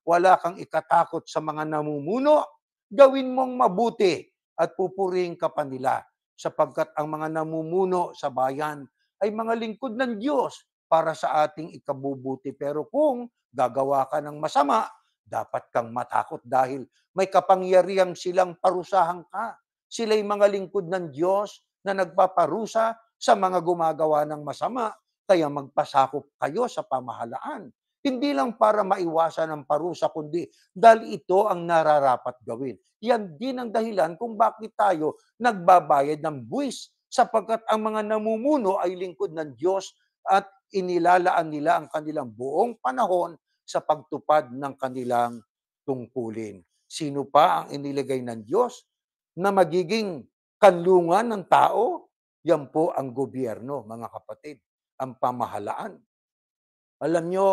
wala kang ikatakot sa mga namumuno, gawin mong mabuti at pupurihin ka pa nila. Sapagkat ang mga namumuno sa bayan ay mga lingkod ng Diyos para sa ating ikabubuti. Pero kung gagawa ka ng masama, dapat kang matakot dahil may kapangyarihang silang parusahan ka. Sila'y mga lingkod ng Diyos na nagpaparusa sa mga gumagawa ng masama. Kaya magpasakop kayo sa pamahalaan. Hindi lang para maiwasan ang parusa, kundi dahil ito ang nararapat gawin. Yan din ang dahilan kung bakit tayo nagbabayad ng buwis, sapagkat ang mga namumuno ay lingkod ng Diyos at inilalaan nila ang kanilang buong panahon sa pagtupad ng kanilang tungkulin. Sino pa ang inilagay ng Diyos na magiging kanlungan ng tao? Yan po ang gobyerno, mga kapatid, ang pamahalaan. Alam nyo,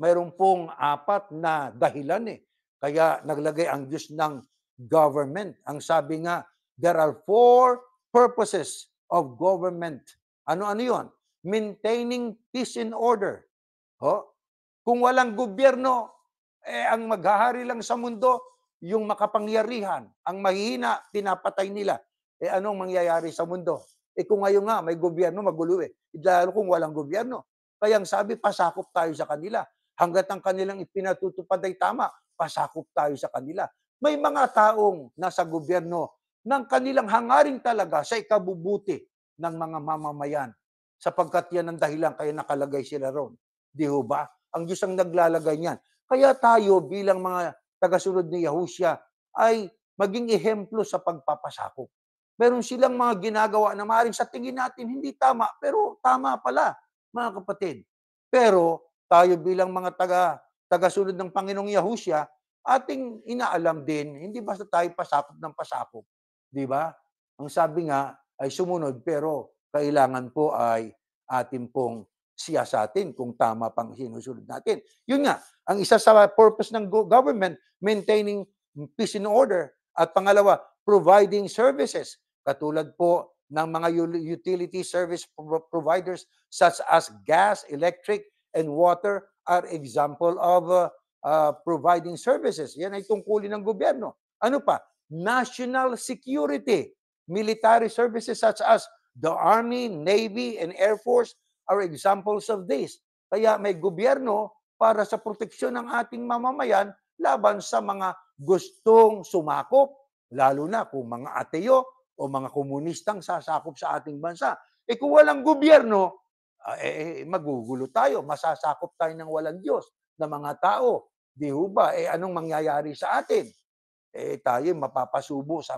mayroon pong 4 na dahilan kaya naglagay ang Diyos ng government. Ang sabi nga, there are 4 purposes of government. Ano-ano yun? Maintaining peace and order. Kung walang gobyerno, ang maghahari lang sa mundo, yung makapangyarihan. Ang mahihina, pinapatay nila. Anong mangyayari sa mundo? Kung ngayon nga, may gobyerno, magulo lalo kung walang gobyerno. Kaya ang sabi, pasakop tayo sa kanila. Hanggat ang kanilang ipinatutupad ay tama, pasakop tayo sa kanila. May mga taong nasa gobyerno ng kanilang hangarin talaga sa ikabubuti ng mga mamamayan. Sapagkat yan ang dahilan kaya nakalagay sila ron. Di ho ba? Ang Diyos ang naglalagay niyan. Kaya tayo bilang mga tagasunod ni Yahushua ay maging ehemplo sa pagpapasakop. Meron silang mga ginagawa na maaaring sa tingin natin hindi tama, pero tama pala, mga kapatid. Pero tayo bilang mga tagasunod ng Panginoong Yahushua, ating inaalam din, hindi basta tayo pasakop ng pasakop. Di ba? Ang sabi nga ay sumunod, pero kailangan po ay atin pong siyasatin kung tama pang sinusunod natin. Yun nga, ang isa sa purpose ng government, maintaining peace and order. At pangalawa, providing services. Katulad po ng mga utility service providers such as gas, electric, and water are example of providing services. Yan ay tungkulin ng gobyerno. Ano pa? National security. Military services such as the Army, Navy, and Air Force are examples of this. Kaya may gobyerno para sa proteksyon ng ating mamamayan laban sa mga gustong sumakop, lalo na kung mga ateo o mga komunistang sasakop sa ating bansa. Kung walang gobyerno, magugulo tayo, masasakop tayo ng walang Diyos na mga tao. Di ho ba? Anong mangyayari sa atin? Tayo mapapasubo sa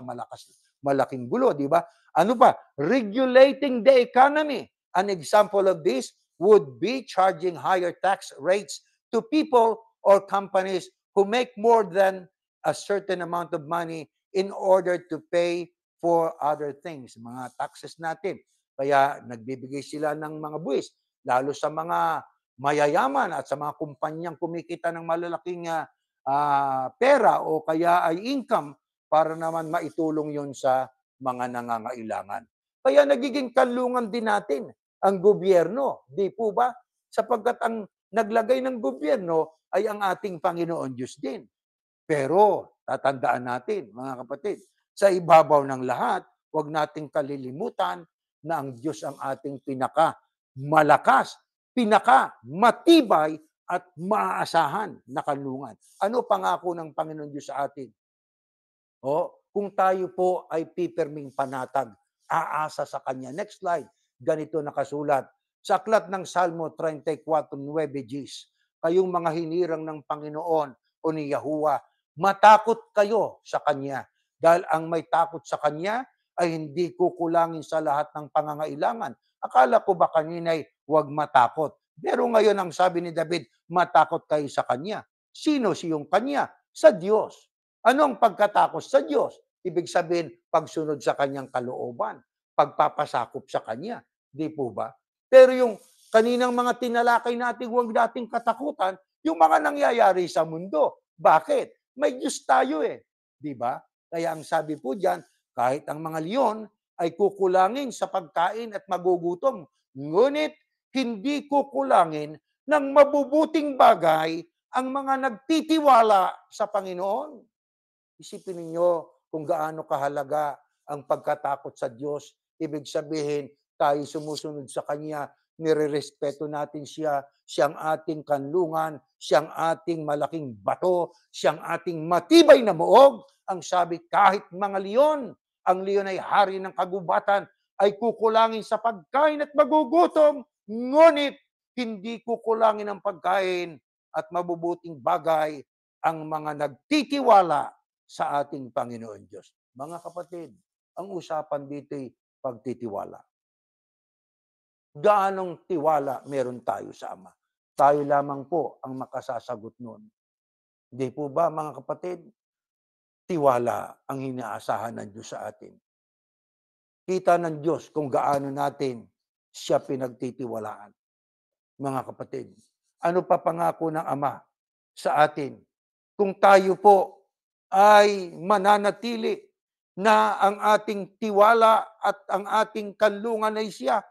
malaking gulo, di ba? Ano pa? Regulating the economy. An example of this would be charging higher tax rates to people or companies who make more than a certain amount of money in order to pay for other things, mga taxes natin. Kaya nagbibigay sila ng mga buwis, lalo sa mga mayayaman at sa mga kumpanyang kumikita ng malalaking pera o kaya ay income para naman maitulong yon sa mga nangangailangan. Kaya nagiging kanlungan din natin ang gobyerno, di po ba? Sapagkat ang naglagay ng gobyerno ay ang ating Panginoon Diyos din. Pero tatandaan natin, mga kapatid, sa ibabaw ng lahat, huwag nating kalilimutan na ang Diyos ang ating pinaka-malakas, pinaka-matibay at maaasahan na kanlungan. Ano pangako ng Panginoon Diyos sa atin? Kung tayo po ay pipirming panatag, aasa sa Kanya. Next slide. Ganito nakasulat. Sa aklat ng Salmo 34:9, kayong mga hinirang ng Panginoon o ni Yahuwah, matakot kayo sa Kanya. Dahil ang may takot sa Kanya ay hindi kukulangin sa lahat ng pangangailangan. Akala ko ba kanina'y huwag matakot? Pero ngayon ang sabi ni David, matakot kayo sa Kanya. Sino siyong Kanya? Sa Diyos. Ano ang pagkatakot sa Diyos? Ibig sabihin, pagsunod sa Kanyang kalooban, pagpapasakop sa Kanya. Di po ba? Pero yung kaninang mga tinalakay natin, huwag nating katakutan, yung mga nangyayari sa mundo. Bakit? May Diyos tayo Di ba? Kaya ang sabi po diyan, kahit ang mga leon ay kukulangin sa pagkain at magugutom, ngunit hindi kukulangin ng mabubuting bagay ang mga nagtitiwala sa Panginoon. Isipin ninyo kung gaano kahalaga ang pagkatakot sa Diyos. Ibig sabihin, tayo sumusunod sa Kanya, nirerespeto natin siya, siyang ating kanlungan, siyang ating malaking bato, siyang ating matibay na muog. Ang sabi, kahit mga leon, ang leon ay hari ng kagubatan, ay kukulangin sa pagkain at magugutom, ngunit hindi kukulangin ang pagkain at mabubuting bagay ang mga nagtitiwala sa ating Panginoon Diyos. Mga kapatid, ang usapan dito ay pagtitiwala. Gaanong tiwala meron tayo sa Ama? Tayo lamang po ang makasasagot nun. Hindi po ba, mga kapatid? Tiwala ang inaasahan ng Diyos sa atin. Kita ng Diyos kung gaano natin siya pinagtitiwalaan. Mga kapatid, ano pa pangako ng Ama sa atin? Kung tayo po ay mananatili na ang ating tiwala at ang ating kanlungan ay siya,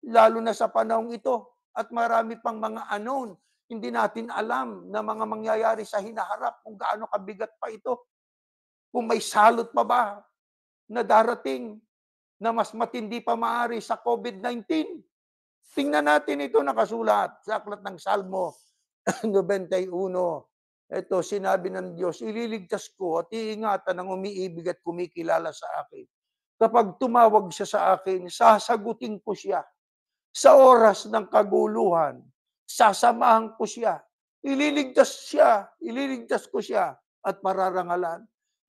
lalo na sa panahong ito at marami pang mga unknown. Hindi natin alam na mga mangyayari sa hinaharap kung gaano kabigat pa ito. Kung may salot pa ba na darating na mas matindi pa maaari sa COVID-19. Tingnan natin ito nakasulat sa aklat ng Salmo 91. Ito, sinabi ng Diyos, ililigtas ko at iingatan ang umiibig at kumikilala sa akin. Kapag tumawag siya sa akin, sasagutin ko siya. Sa oras ng kaguluhan, sasamahan ko siya. Ililigtas ko siya at pararangalan.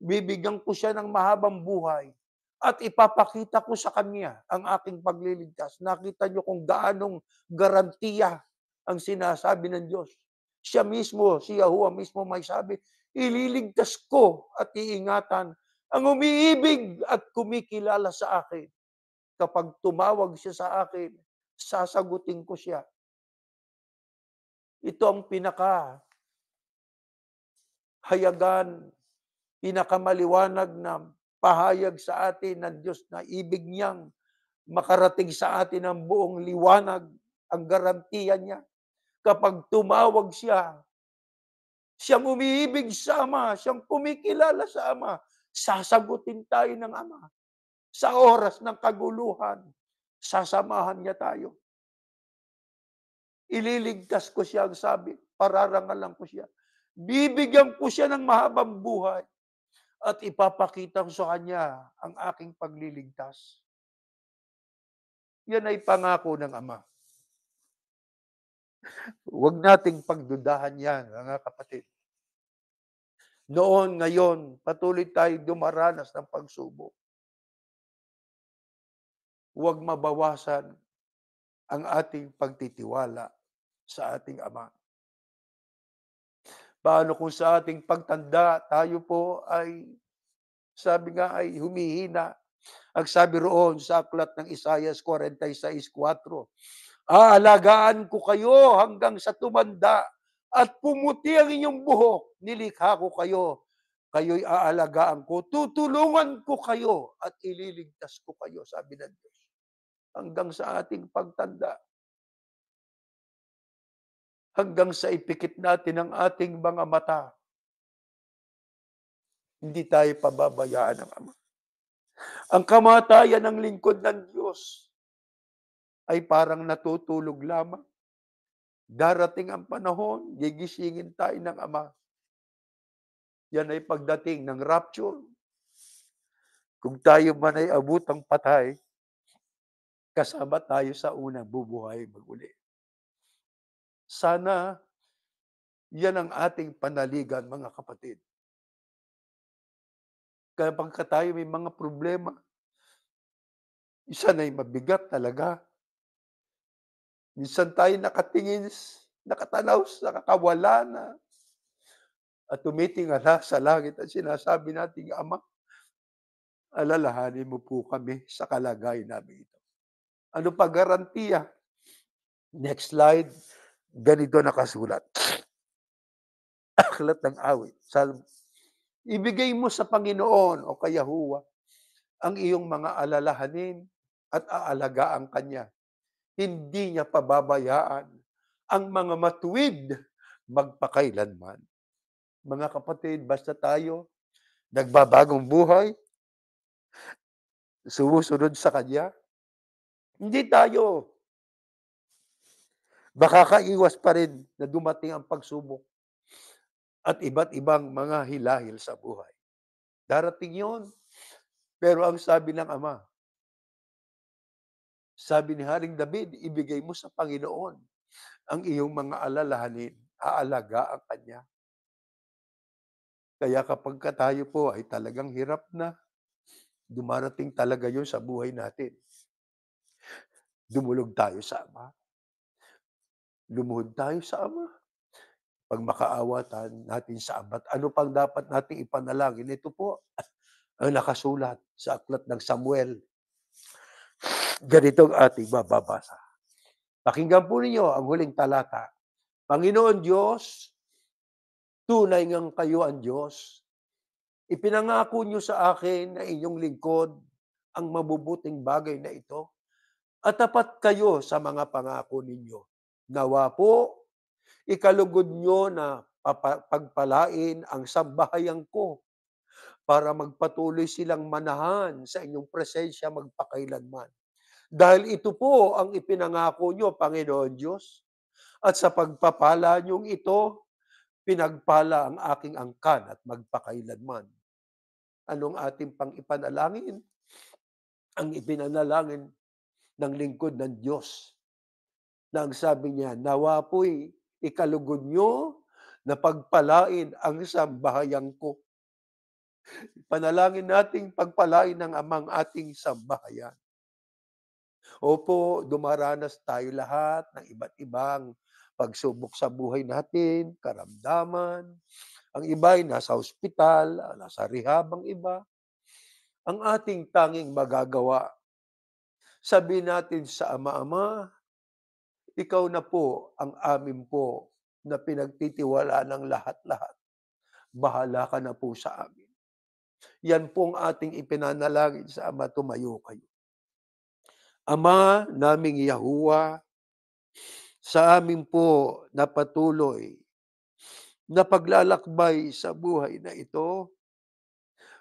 Bibigyan ko siya ng mahabang buhay at ipapakita ko sa kanya ang aking pagliligtas. Nakita niyo kung gaanong garantiya ang sinasabi ng Diyos. Siya mismo, si Yahuwah mismo may sabi, ililigtas ko at iingatan ang umiibig at kumikilala sa akin. Kapag tumawag siya sa akin, sasagutin ko siya. Ito ang pinakahayagan, pinakamaliwanag na pahayag sa atin ng Diyos na ibig niyang makarating sa atin ang buong liwanag, ang garantiya niya. Kapag tumawag siya, siyang umiibig sa Ama, siyang kumikilala sa Ama. Sasagutin tayo ng Ama. Sa oras ng kaguluhan, sasamahan niya tayo. Ililigtas ko siya, ang sabi, pararangalan ko siya. Bibigyan ko siya ng mahabang buhay at ipapakita ko sa kanya ang aking pagliligtas. Yan ay pangako ng Ama. Huwag nating pagdudahan yan, mga kapatid. Noon, ngayon, patuloy tayo dumaranas ng pagsubok. Huwag mabawasan ang ating pagtitiwala sa ating Ama. Paano kung sa ating pagtanda, tayo po ay, sabi nga ay humihina. Ang sabi roon sa aklat ng Isaias 46:4, aalagaan ko kayo hanggang sa tumanda at pumuti ang inyong buhok. Nilikha ko kayo, kayo'y aalagaan ko. Tutulungan ko kayo at ililigtas ko kayo, sabi ng Diyos. Hanggang sa ating pagtanda. Hanggang sa ipikit natin ang ating mga mata. Hindi tayo pababayaan ng Ama. Ang kamatayan ng lingkod ng Diyos ay parang natutulog lamang. Darating ang panahon, gigisingin tayo ng Ama. Yan ay pagdating ng rapture. Kung tayo man ay abutang patay, kasama tayo sa unang bubuhay maguli. Sana yan ang ating panaligan, mga kapatid. Kapag tayo may mga problema, isa na'y mabigat talaga. Minsan tayo nakatingin, nakatanaw sa kakawalan na at tumitingala sa langit at sinasabi nating, Ama, alalahanin mo po kami sa kalagayan namin ito. Ano pa garantiya? Next slide. Ganito nakasulat. Aklat ng awit. Salmo. Ibigay mo sa Panginoon o kay Yahuwah ang iyong mga alalahanin at aalagaan kanya. Hindi niya pababayaan ang mga matuwid magpakailanman. Mga kapatid, basta tayo nagbabagong buhay, sumusunod sa Kanya, hindi tayo makakaiwas pa rin na dumating ang pagsubok at iba't ibang mga hilahil sa buhay. Darating yon. Pero ang sabi ng Ama, sabi ni Haring David, ibigay mo sa Panginoon ang iyong mga alalahanin, aalagaan Kanya. Kaya kapag tayo po ay talagang hirap na, dumarating talaga yun sa buhay natin. Dumulog tayo sa Ama. Lumuhod tayo sa Ama. Pag makaawatan natin sa Ama, ano pang dapat nating ipanalangin? Ito po ang nakasulat sa aklat ng Samuel. Ganito ang ating mababasa. Pakinggan po ninyo ang huling talata. Panginoon Diyos, tunay ngang kayo ang Diyos. Ipinangako niyo sa akin na inyong lingkod ang mabubuting bagay na ito at tapat kayo sa mga pangako ninyo. Nawa po, ikalugod niyo na pagpalain ang sambahayan ko para magpatuloy silang manahan sa inyong presensya magpakailanman. Dahil ito po ang ipinangako niyo, Panginoon Diyos, at sa pagpapala niyong ito, pinagpala ang aking angkan at magpakailanman. Anong ating pang ipanalangin? Ang ipinanalangin ng lingkod ng Diyos na ang sabi niya, nawa po'y ikalugod niyo na pagpalain ang sambahayan ko. Panalangin nating pagpalain ng Amang ating sambahayan. Opo, dumaranas tayo lahat ng iba't ibang pagsubok sa buhay natin, karamdaman. Ang iba ay nasa ospital, nasa rehab ang iba. Ang ating tanging magagawa, sabihin natin sa Ama, ikaw na po ang amin po na pinagtitiwala ng lahat-lahat. Bahala ka na po sa amin. Yan po ang ating ipinanalangin sa Ama, tumayo kayo. Ama naming Yahuwah, sa amin po na patuloy na paglalakbay sa buhay na ito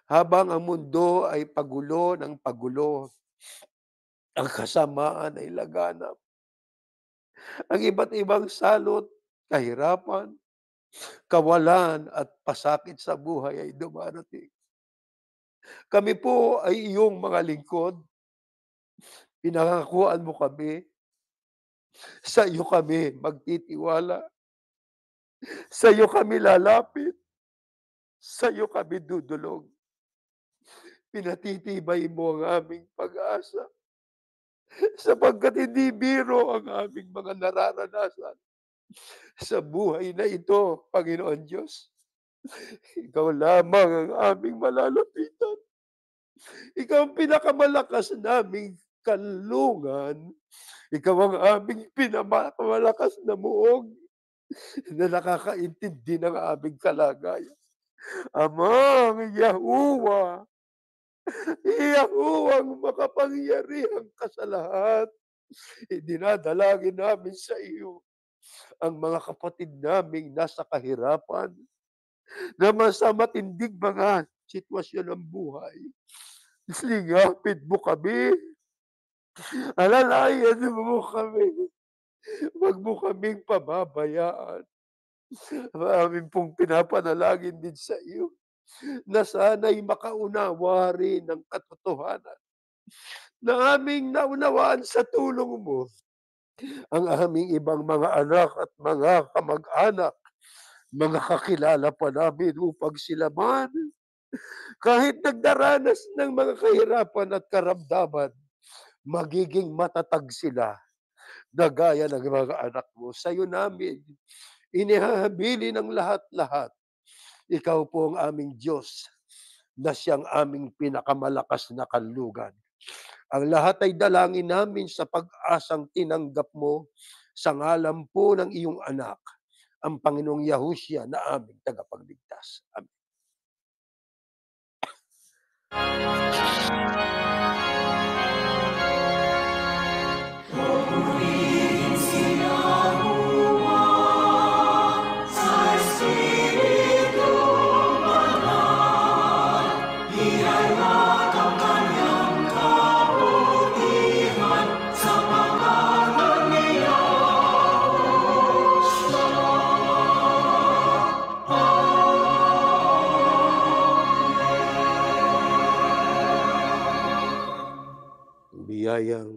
habang ang mundo ay pagulo ng pagulo, ang kasamaan ay laganap, ang iba't ibang salot, kahirapan, kawalan at pasakit sa buhay ay dumarating. Kami po ay iyong mga lingkod, pinangakuan mo kami, sa iyo kami magtitiwala, sa iyo kami lalapit, sa iyo kami dudulog. Pinatitibay mo ang aming pag-asa, sapagkat hindi biro ang aming mga nararanasan sa buhay na ito, Panginoon Diyos. Ikaw lamang ang aming malalapitan. Ikaw ang pinakamalakas naming kanlungan. Ikaw ang aming pinakamalakas na muog na nakakaintindi ng aming kalagayan. Amang Yahuwah, Yahuwah ang makapangyarihang ka sa lahat. Idinadalangin namin sa iyo ang mga kapatid naming nasa kahirapan, na sa matinding mga sitwasyon ng buhay. Lingapin mo kami, alalayan mo kami, huwag mo kaming pababayaan. Amin pong pinapanalangin din sa iyo na sana'y makaunawa rin ng katotohanan na aming naunawaan sa tulong mo ang aming ibang mga anak at mga kamag-anak, mga kakilala pa namin upang sila man kahit nagdaranas ng mga kahirapan at karamdaman, magiging matatag sila na gaya ng mga anak mo. Sa iyo namin inihahabili ng lahat-lahat. Ikaw po ang aming Diyos na siyang aming pinakamalakas na kanlugan. Ang lahat ay dalangin namin sa pag-asang tinanggap mo sa ngalan po ng iyong anak, ang Panginoong Yahushua na aming tagapagligtas. Amen. Purihin si Yahuwah sa Espiritu Banal. Ihayag ang kanyang kabutihan sa pangalan ni Ang biyayang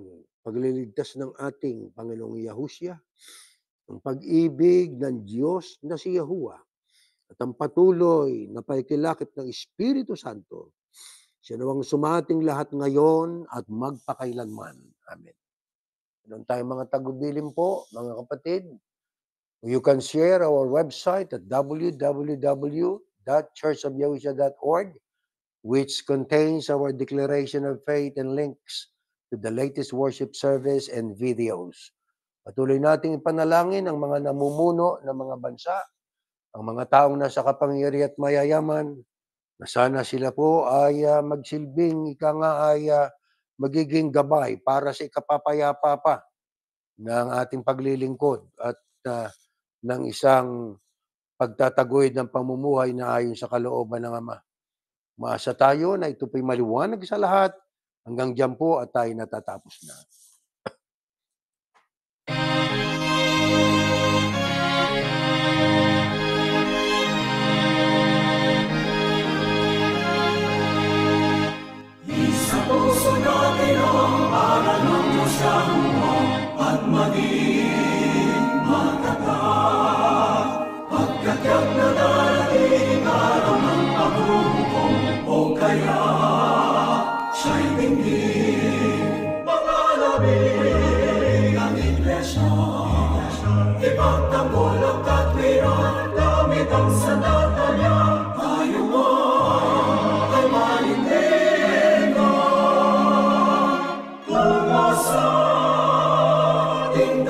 pagliligtas ng ating Panginoong Yahushua, ang pag-ibig ng Diyos na si Yahuwah, at ang patuloy na paikilakip ng Espiritu Santo, siya nawang sumating lahat ngayon at magpakailanman. Amen. Meron tayong mga tagubilin po, mga kapatid. You can share our website at www.churchofyahushua.org, which contains our declaration of faith and links to the latest worship service and videos. Patuloy nating ipanalangin ang mga namumuno ng mga bansa, ang mga taong nasa kapangyarihan at mayayaman, na sana sila po ay magsilbing, magiging gabay para sa ikapapayapa pa ng ating paglilingkod at ng isang pagtataguyod ng pamumuhay na ayon sa kalooban ng Ama. Maasa tayo na ito po'y maliwanag sa lahat. Hanggang diyan po at tayo natatapos na. Sa puso natin ang aral ng Diyos Yahuwah at maging matatag. Pagkatyak na darating araw ng paghuhukom o kaya siya'y tingin malalabing ang iglesia. Ipagtanggol ang katwiran gamit ang sandatanya. Tayo ay manindigan tungo sa ating